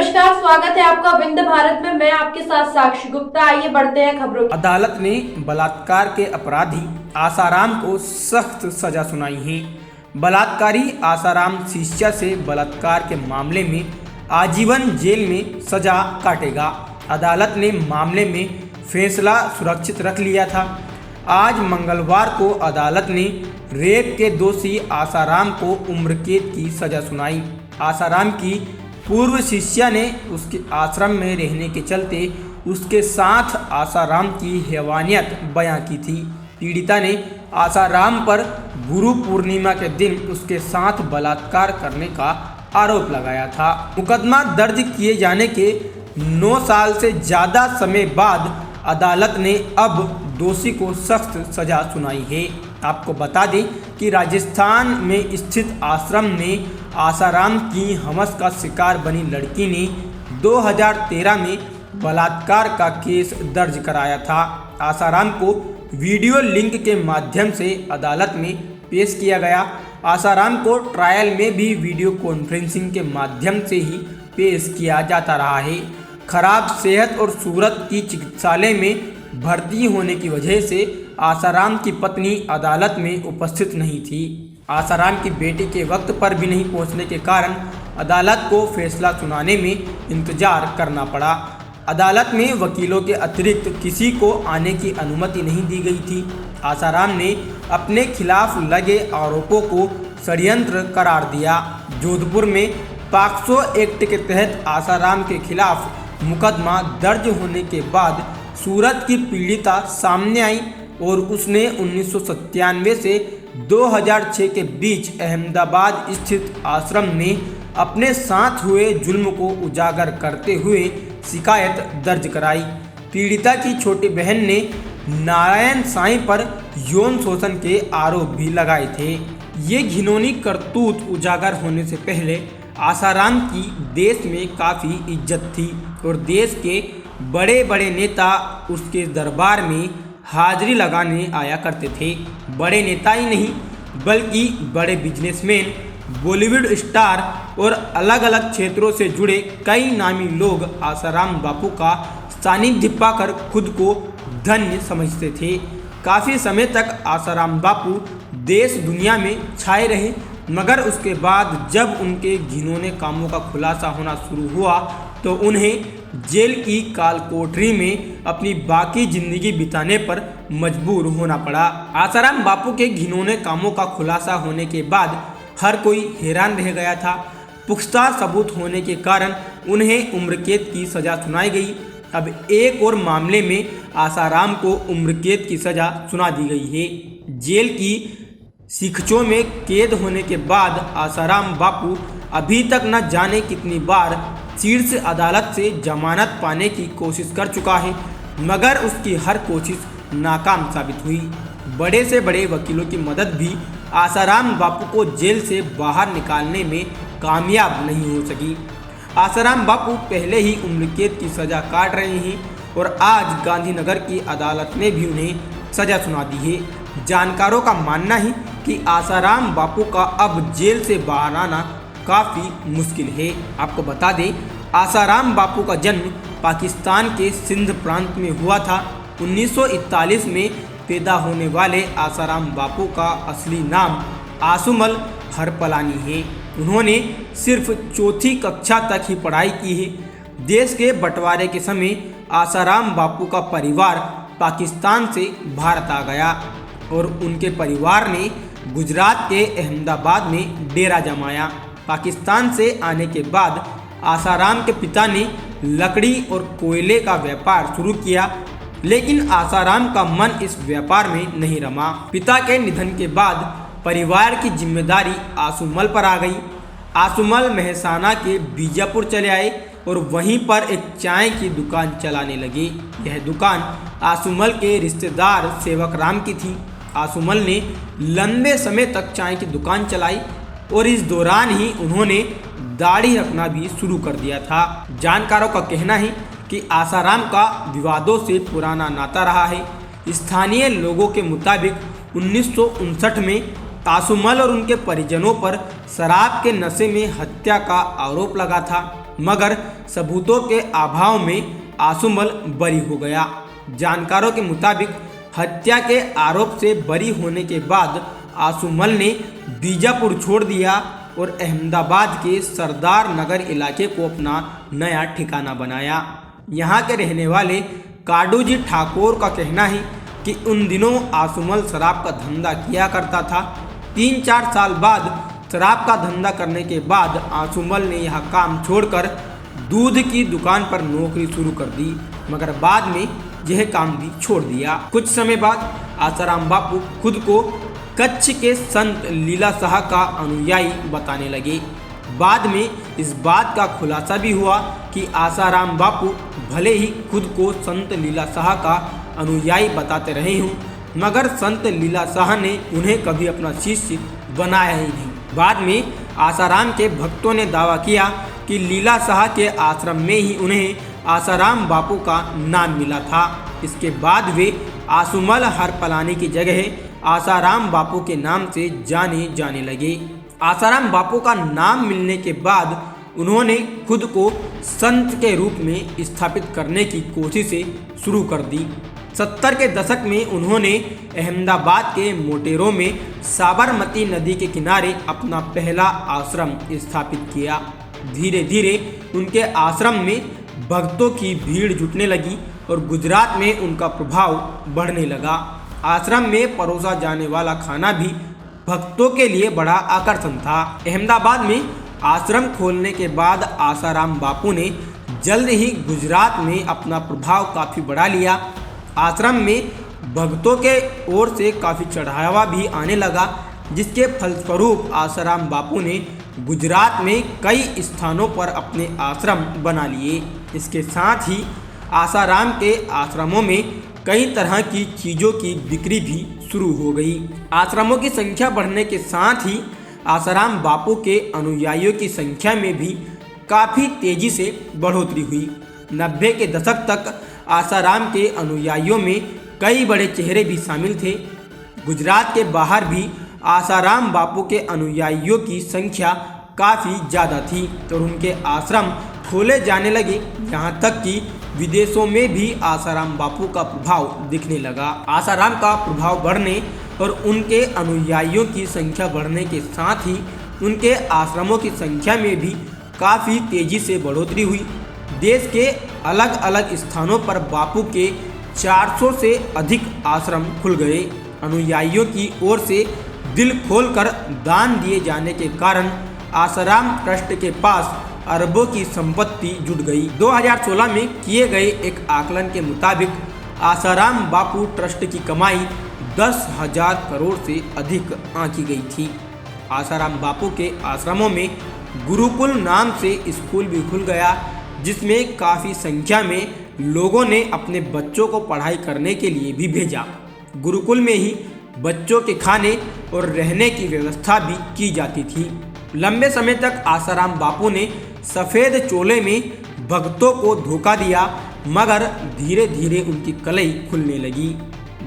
नमस्कार, स्वागत है आपका विंध्य भारत में। मैं आपके साथ साक्षी गुप्ता। आइए बढ़ते हैं खबरों की। अदालत ने बलात्कार के अपराधी आसाराम को सख्त सजा सुनाई है। बलात्कारी आसाराम शिष्या से बलात्कार के मामले में आजीवन जेल में सजा काटेगा। अदालत ने मामले में फैसला सुरक्षित रख लिया था। आज मंगलवार को अदालत ने रेप के दोषी आसाराम को उम्रकैद की सजा सुनाई। आसाराम की पूर्व शिष्या ने उसके आश्रम में रहने के चलते उसके साथ आसाराम की हैवानियत बयां की थी। पीड़िता ने आसाराम पर गुरु पूर्णिमा के दिन उसके साथ बलात्कार करने का आरोप लगाया था। मुकदमा दर्ज किए जाने के 9 साल से ज़्यादा समय बाद अदालत ने अब दोषी को सख्त सजा सुनाई है। आपको बता दें कि राजस्थान में स्थित आश्रम में आसाराम की हमस का शिकार बनी लड़की ने 2013 में बलात्कार का केस दर्ज कराया था। आसाराम को वीडियो लिंक के माध्यम से अदालत में पेश किया गया। आसाराम को ट्रायल में भी वीडियो कॉन्फ्रेंसिंग के माध्यम से ही पेश किया जाता रहा है। खराब सेहत और सूरत की चिकित्सालय में भर्ती होने की वजह से आसाराम की पत्नी अदालत में उपस्थित नहीं थी। आसाराम की बेटी के वक्त पर भी नहीं पहुंचने के कारण अदालत को फैसला सुनाने में इंतजार करना पड़ा। अदालत में वकीलों के अतिरिक्त किसी को आने की अनुमति नहीं दी गई थी। आसाराम ने अपने खिलाफ लगे आरोपों को षड्यंत्र करार दिया। जोधपुर में पॉक्सो एक्ट के तहत आसाराम के खिलाफ मुकदमा दर्ज होने के बाद सूरत की पीड़िता सामने आई और उसने 1997 से 2006 के बीच अहमदाबाद स्थित आश्रम में अपने साथ हुए जुल्म को उजागर करते हुए शिकायत दर्ज कराई। पीड़िता की छोटी बहन ने नारायण साईं पर यौन शोषण के आरोप भी लगाए थे। ये घिनौनी करतूत उजागर होने से पहले आसाराम की देश में काफ़ी इज्जत थी और देश के बड़े बड़े नेता उसके दरबार में हाजिरी लगाने आया करते थे। बड़े नेता ही नहीं बल्कि बड़े बिजनेसमैन, बॉलीवुड स्टार और अलग अलग क्षेत्रों से जुड़े कई नामी लोग आसाराम बापू का सानिध्य पाकर खुद को धन्य समझते थे। काफ़ी समय तक आसाराम बापू देश दुनिया में छाए रहे, मगर उसके बाद जब उनके घिनौने कामों का खुलासा होना शुरू हुआ तो उन्हें जेल की काल कोठरी में अपनी बाकी जिंदगी बिताने पर मजबूर होना पड़ा। आसाराम बापू के घिनौने कामों का खुलासा होने के बाद हर कोई हैरान रह गया था। पुख्ता सबूत होने के कारण उन्हें उम्रकैद की सज़ा सुनाई गई। अब एक और मामले में आसाराम को उम्रकैद की सज़ा सुना दी गई है। जेल की सीखचों में कैद होने के बाद आसाराम बापू अभी तक न जाने कितनी बार शीर्ष अदालत से जमानत पाने की कोशिश कर चुका है, मगर उसकी हर कोशिश नाकाम साबित हुई। बड़े से बड़े वकीलों की मदद भी आसाराम बापू को जेल से बाहर निकालने में कामयाब नहीं हो सकी। आसाराम बापू पहले ही उम्रकैद की सज़ा काट रहे हैं और आज गांधीनगर की अदालत ने भी उन्हें सज़ा सुना दी है। जानकारों का मानना है कि आसाराम बापू का अब जेल से बाहर आना काफ़ी मुश्किल है। आपको बता दें, आसाराम बापू का जन्म पाकिस्तान के सिंध प्रांत में हुआ था। 1941 में पैदा होने वाले आसाराम बापू का असली नाम आसुमल हरपलानी है। उन्होंने सिर्फ 4वीं कक्षा तक ही पढ़ाई की है। देश के बंटवारे के समय आसाराम बापू का परिवार पाकिस्तान से भारत आ गया और उनके परिवार ने गुजरात के अहमदाबाद में डेरा जमाया। पाकिस्तान से आने के बाद आसाराम के पिता ने लकड़ी और कोयले का व्यापार शुरू किया, लेकिन आसाराम का मन इस व्यापार में नहीं रमा। पिता के निधन के बाद परिवार की जिम्मेदारी आसुमल पर आ गई। आसुमल मेहसाना के बीजापुर चले आए और वहीं पर एक चाय की दुकान चलाने लगे। यह दुकान आसुमल के रिश्तेदार सेवक राम की थी। आसुमल ने लंबे समय तक चाय की दुकान चलाई और इस दौरान ही उन्होंने दाढ़ी रखना भी शुरू कर दिया था। जानकारों का कहना है कि आसाराम का विवादों से पुराना नाता रहा है। स्थानीय लोगों के मुताबिक 1959 में आसुमल और उनके परिजनों पर शराब के नशे में हत्या का आरोप लगा था। मगर सबूतों के अभाव में आसुमल बरी हो गया। जानकारों के मुताबिक हत्या के आरोप से बरी होने के बाद आसुमल ने बीजापुर छोड़ दिया और अहमदाबाद के सरदार नगर इलाके को अपना नया ठिकाना बनाया। यहाँ के रहने वाले काडूजी ठाकुर का कहना है कि उन दिनों आसुमल शराब का धंधा किया करता था। 3-4 साल बाद शराब का धंधा करने के बाद आसुमल ने यह काम छोड़कर दूध की दुकान पर नौकरी शुरू कर दी, मगर बाद में यह काम भी छोड़ दिया। कुछ समय बाद आसाराम बापू खुद को कच्छ के संत लीला शाह का अनुयायी बताने लगे। बाद में इस बात का खुलासा भी हुआ कि आसाराम बापू भले ही खुद को संत लीला शाह का अनुयायी बताते रहे हों, मगर संत लीला शाह ने उन्हें कभी अपना शिष्य बनाया ही नहीं। बाद में आसाराम के भक्तों ने दावा किया कि लीला शाह के आश्रम में ही उन्हें आसाराम बापू का नाम मिला था। इसके बाद वे आसुमल हरपलानी की जगह आसाराम बापू के नाम से जाने जाने लगे। आसाराम बापू का नाम मिलने के बाद उन्होंने खुद को संत के रूप में स्थापित करने की कोशिशें शुरू कर दी। 70 के दशक में उन्होंने अहमदाबाद के मोटेरो में साबरमती नदी के किनारे अपना पहला आश्रम स्थापित किया। धीरे धीरे उनके आश्रम में भक्तों की भीड़ जुटने लगी और गुजरात में उनका प्रभाव बढ़ने लगा। आश्रम में परोसा जाने वाला खाना भी भक्तों के लिए बड़ा आकर्षण था। अहमदाबाद में आश्रम खोलने के बाद आसाराम बापू ने जल्द ही गुजरात में अपना प्रभाव काफ़ी बढ़ा लिया। आश्रम में भक्तों के ओर से काफ़ी चढ़ावा भी आने लगा, जिसके फलस्वरूप आसाराम बापू ने गुजरात में कई स्थानों पर अपने आश्रम बना लिए। इसके साथ ही आसाराम के आश्रमों में कई तरह की चीज़ों की बिक्री भी शुरू हो गई। आश्रमों की संख्या बढ़ने के साथ ही आसाराम बापू के अनुयायियों की संख्या में भी काफ़ी तेज़ी से बढ़ोतरी हुई। 90 के दशक तक आसाराम के अनुयायियों में कई बड़े चेहरे भी शामिल थे। गुजरात के बाहर भी आसाराम बापू के अनुयायियों की संख्या काफ़ी ज़्यादा थी और उनके आश्रम खोले जाने लगे। यहाँ तक कि विदेशों में भी आसाराम बापू का प्रभाव दिखने लगा। आसाराम का प्रभाव बढ़ने और उनके अनुयायियों की संख्या बढ़ने के साथ ही उनके आश्रमों की संख्या में भी काफ़ी तेज़ी से बढ़ोतरी हुई। देश के अलग अलग स्थानों पर बापू के 400 से अधिक आश्रम खुल गए। अनुयायियों की ओर से दिल खोलकर दान दिए जाने के कारण आसाराम ट्रस्ट के पास अरबों की संपत्ति जुट गई। 2016 में किए गए एक आकलन के मुताबिक आसाराम बापू ट्रस्ट की कमाई 10,000 करोड़ से अधिक आंकी गई थी। आसाराम बापू के आश्रमों में गुरुकुल नाम से स्कूल भी खुल गया, जिसमें काफ़ी संख्या में लोगों ने अपने बच्चों को पढ़ाई करने के लिए भी भेजा। गुरुकुल में ही बच्चों के खाने और रहने की व्यवस्था भी की जाती थी। लंबे समय तक आसाराम बापू ने सफ़ेद चोले में भक्तों को धोखा दिया, मगर धीरे धीरे उनकी कलई खुलने लगी।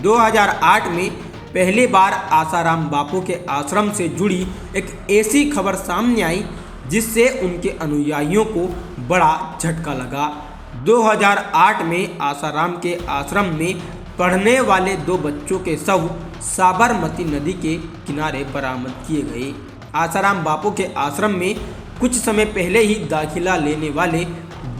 2008 में पहली बार आसाराम बापू के आश्रम से जुड़ी एक ऐसी खबर सामने आई जिससे उनके अनुयायियों को बड़ा झटका लगा। 2008 में आसाराम के आश्रम में पढ़ने वाले 2 बच्चों के शव साबरमती नदी के किनारे बरामद किए गए। आसाराम बापू के आश्रम में कुछ समय पहले ही दाखिला लेने वाले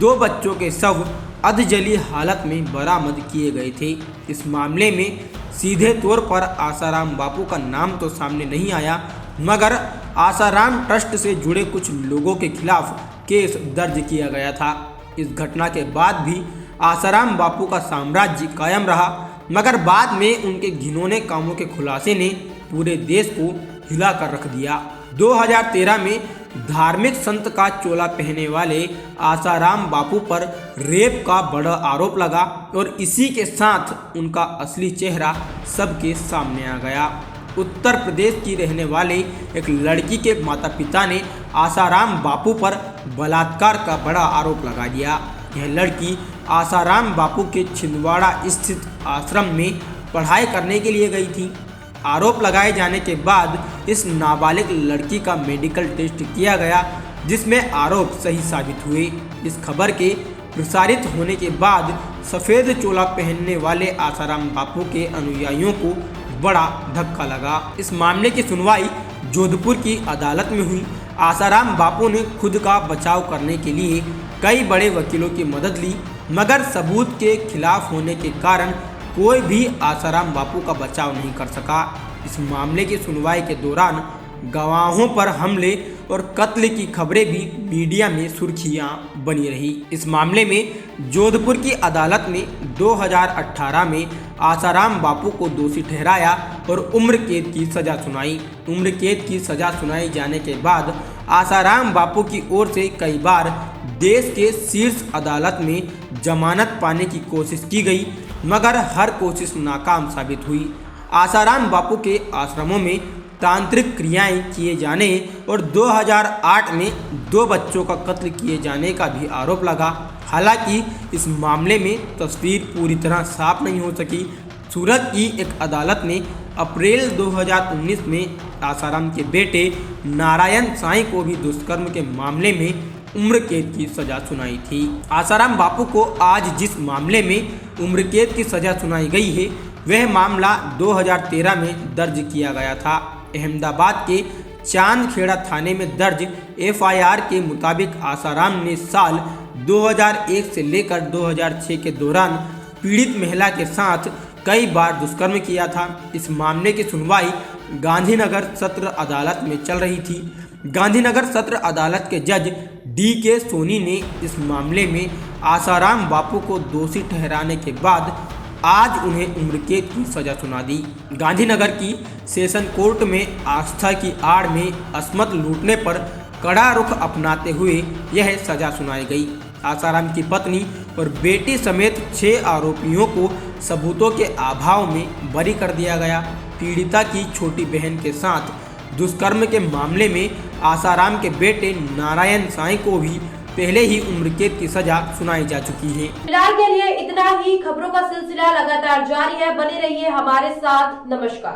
2 बच्चों के शव अधजली हालत में बरामद किए गए थे। इस मामले में सीधे तौर पर आसाराम बापू का नाम तो सामने नहीं आया, मगर आसाराम ट्रस्ट से जुड़े कुछ लोगों के खिलाफ केस दर्ज किया गया था। इस घटना के बाद भी आसाराम बापू का साम्राज्य कायम रहा, मगर बाद में उनके घिनौने कामों के खुलासे ने पूरे देश को हिला कर रख दिया। 2013 में धार्मिक संत का चोला पहनने वाले आसाराम बापू पर रेप का बड़ा आरोप लगा और इसी के साथ उनका असली चेहरा सबके सामने आ गया। उत्तर प्रदेश की रहने वाले एक लड़की के माता पिता ने आसाराम बापू पर बलात्कार का बड़ा आरोप लगा दिया। यह लड़की आसाराम बापू के छिंदवाड़ा स्थित आश्रम में पढ़ाई करने के लिए गई थी। आरोप लगाए जाने के बाद इस नाबालिग लड़की का मेडिकल टेस्ट किया गया, जिसमें आरोप सही साबित हुए। इस खबर के प्रसारित होने के बाद सफ़ेद चोला पहनने वाले आसाराम बापू के अनुयायियों को बड़ा धक्का लगा। इस मामले की सुनवाई जोधपुर की अदालत में हुई। आसाराम बापू ने खुद का बचाव करने के लिए कई बड़े वकीलों की मदद ली, मगर सबूत के खिलाफ होने के कारण कोई भी आसाराम बापू का बचाव नहीं कर सका। इस मामले की सुनवाई के दौरान गवाहों पर हमले और कत्ल की खबरें भी मीडिया में सुर्खियां बनी रही। इस मामले में जोधपुर की अदालत ने 2018 में आसाराम बापू को दोषी ठहराया और उम्र कैद की सज़ा सुनाई। उम्र कैद की सज़ा सुनाई जाने के बाद आसाराम बापू की ओर से कई बार देश के शीर्ष अदालत में जमानत पाने की कोशिश की गई, मगर हर कोशिश नाकाम साबित हुई। आसाराम बापू के आश्रमों में तांत्रिक क्रियाएं किए जाने और 2008 में 2 बच्चों का कत्ल किए जाने का भी आरोप लगा। हालांकि इस मामले में तस्वीर पूरी तरह साफ नहीं हो सकी। सूरत की एक अदालत ने अप्रैल 2019 में आसाराम के बेटे नारायण साईं को भी दुष्कर्म के मामले में उम्र कैद की सज़ा सुनाई थी। आसाराम बापू को आज जिस मामले में उम्र कैद की सज़ा सुनाई गई है, वह मामला 2013 में दर्ज किया गया था। अहमदाबाद के चांदखेड़ा थाने में दर्ज FIR के मुताबिक आसाराम ने साल 2001 से लेकर 2006 के दौरान पीड़ित महिला के साथ कई बार दुष्कर्म किया था। इस मामले की सुनवाई गांधीनगर सत्र अदालत में चल रही थी। गांधीनगर सत्र अदालत के जज DK सोनी ने इस मामले में आसाराम बापू को दोषी ठहराने के बाद आज उन्हें उम्र कैद की सज़ा सुना दी। गांधीनगर की सेशन कोर्ट में आस्था की आड़ में अस्मत लूटने पर कड़ा रुख अपनाते हुए यह सज़ा सुनाई गई। आसाराम की पत्नी और बेटी समेत 6 आरोपियों को सबूतों के अभाव में बरी कर दिया गया। पीड़िता की छोटी बहन के साथ दुष्कर्म के मामले में आसाराम के बेटे नारायण साईं को भी पहले ही उम्र कैद की सजा सुनाई जा चुकी है। फिलहाल के लिए इतना ही। खबरों का सिलसिला लगातार जारी है, बने रहिए हमारे साथ। नमस्कार।